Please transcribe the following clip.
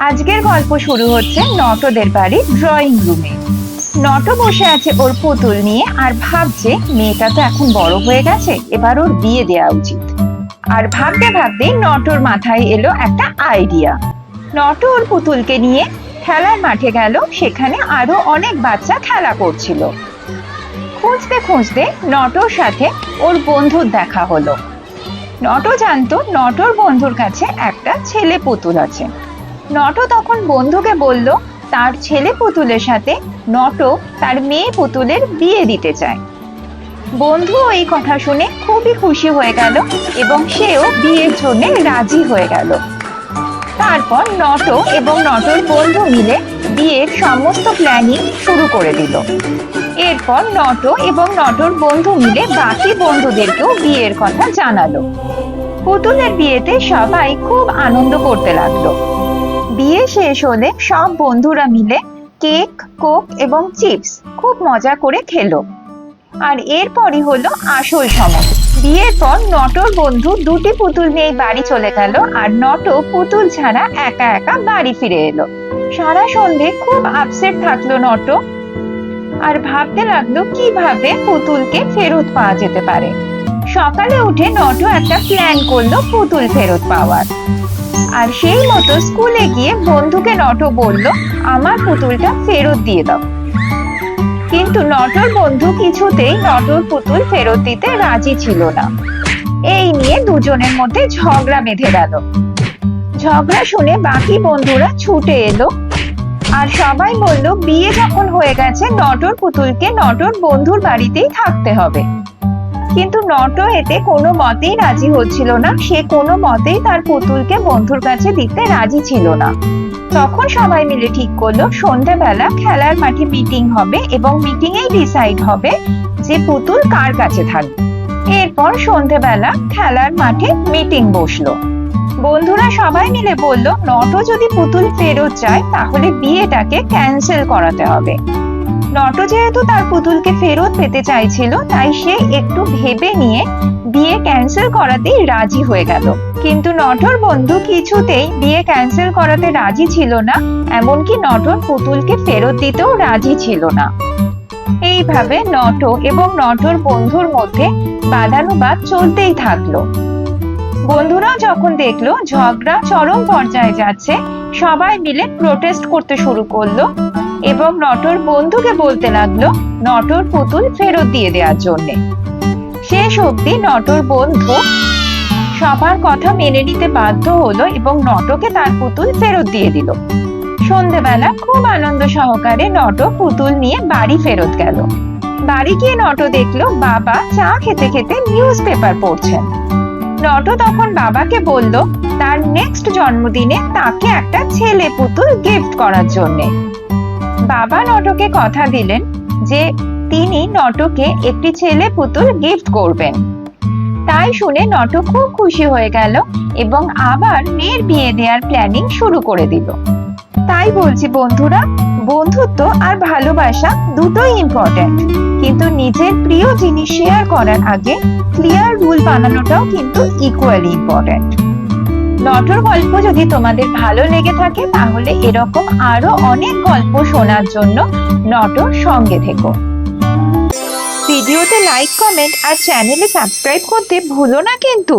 আজকের গল্প শুরু হচ্ছে নটদের বাড়ির ড্রয়িং রুমে। নট বসে আছে ওর পুতুল নিয়ে আর ভাবছে মেয়েটা তো এখন বড় হয়ে গেছে, এবার ওর বিয়ে দেওয়া উচিত। আর ভাবতে ভাবতে নটর মাথায় এলো একটা আইডিয়া। নট ওর পুতুলকে নিয়ে খেলার মাঠে গেল, সেখানে আরো অনেক বাচ্চা খেলা করছিল। খুঁজতে খুঁজতে নটর সাথে ওর বন্ধুর দেখা হলো। নট জানতো নটর বন্ধুর কাছে একটা ছেলে পুতুল আছে। নট তখন বন্ধুকে বলল তার ছেলে পুতুলের সাথে নট তার মেয়ে পুতুলের বিয়ে দিতে চায়। বন্ধু এই কথা শুনে খুবই খুশি হয়ে গেল এবং সেও বিয়ের জন্য রাজি হয়ে গেল। তারপর নট এবং নটর বন্ধু মিলে বিয়ের সমস্ত প্ল্যানিং শুরু করে দিল। এরপর নট এবং নটর বন্ধু মিলে বাকি বন্ধুদেরকেও বিয়ের কথা জানালো। পুতুলের বিয়েতে সবাই খুব আনন্দ করতে লাগলো। বিয়ে শেষ হলে সব বন্ধুরা মিলে কেক, কোক এবং চিপস খুব মজা করে খেলো। আর এরপরই হলো আসল সময়। বিয়ের পর নটর বন্ধু দুটি পুতুল নিয়ে বাড়ি চলে গেল আর নট পুতুল ছাড়া একা একা বাড়ি ফিরে এলো। সারা সন্ধে খুব আপসেট থাকলো নট আর ভাবতে লাগলো কিভাবে পুতুলকে ফেরত পাওয়া যেতে পারে। সকালে উঠে নট একটা প্ল্যান করলো পুতুল ফেরত পাওয়ার। আর সেই মতো স্কুলে গিয়ে বন্ধুকে নট বলল আমার পুতুলটা ফেরত দিয়ে দাও। কিন্তু নটর বন্ধু কিছুতেই নটর পুতুল ফেরত দিতে রাজি ছিল না। এই নিয়ে দুজনের মধ্যে ঝগড়া বেঁধে গেল। ঝগড়া শুনে বাকি বন্ধুরা ছুটে এলো আর সবাই বলল বিয়ে যখন হয়ে গেছে নটর পুতুলকে নটর বন্ধুর বাড়িতেই থাকতে হবে। কিন্তু নট এতে কোনো মতেই রাজি হচ্ছিল না। সে কোনো মতেই তার পুতুলকে বন্ধুর কাছে দিতে রাজি ছিল না। তখন সবাই মিলে ঠিক করলো সন্ধ্যাবেলা খেলার মাঠে মিটিং হবে এবং মিটিং এই ডিসাইড হবে যে পুতুল কার কাছে থাকবে। এরপর সন্ধ্যাবেলা খেলার মাঠে মিটিং বসলো। বন্ধুরা সবাই মিলে বলল নট যদি পুতুল ফেরত চায় তাহলে বিয়েটাকে ক্যান্সেল করাতে হবে। নট যেহেতু তার পুতুলকে ফেরত পেতে চাইছিল তাই সে একটু ভেবে নিয়ে বিয়ে ক্যান্সেল করাতেই রাজি হয়ে গেল। কিন্তু নটর বন্ধু কিছুতেই বিয়ে ক্যান্সেল করাতে রাজি ছিল না, এমনকি নটর পুতুলকে ফেরত দিতেও রাজি ছিল না। এইভাবে নট এবং নটর বন্ধুর মধ্যে বাদানুবাদ চলতেই থাকলো। বন্ধুরা যখন দেখলো ঝগড়া চরম পর্যায়ে যাচ্ছে, সবাই মিলে প্রোটেস্ট করতে শুরু করলো এবং নটর বন্ধুকে বলতে লাগলো নটর পুতুল ফেরত দিয়ে দেওয়ার জন্য। শেষ অবধি নটর বন্ধু সবার কথা মেনে নিতে বাধ্য হলো এবং নটকে তার পুতুল ফেরত দিয়ে দিল। সন্ধ্যেবেলা খুব আনন্দ সহকারে নট পুতুল নিয়ে বাড়ি ফেরত গেল। বাড়ি গিয়ে নট দেখলো বাবা চা খেতে খেতে নিউজ পেপার পড়ছেন। নট তখন বাবাকে বলল তার নেক্সট জন্মদিনে তাকে একটা ছেলে পুতুল গিফট করার জন্য। বাবা নটকে কথা দিলেন যে তিনি নটকে একটি ছেলে পুতুল গিফট করবেন। তাই শুনে নট খুব খুশি হয়ে গেল এবং আবার মেয়ের বিয়ে দেওয়ার প্ল্যানিং শুরু করে দিল। তাই বলছি বন্ধুরা, বন্ধুত্ব আর ভালোবাসা দুটোই ইম্পর্টেন্ট, কিন্তু নিজের প্রিয় জিনিস শেয়ার করার আগে ক্লিয়ার রুল বানানোটাও কিন্তু ইকুয়ালি ইম্পর্টেন্ট। নটর গল্প যদি তোমাদের ভালো লেগে থাকে তাহলে এরকম আরো অনেক গল্প শোনার জন্য নটর সঙ্গে থেকো। ভিডিওতে লাইক, কমেন্ট আর চ্যানেলে সাবস্ক্রাইব করতে ভুলো না কিন্তু।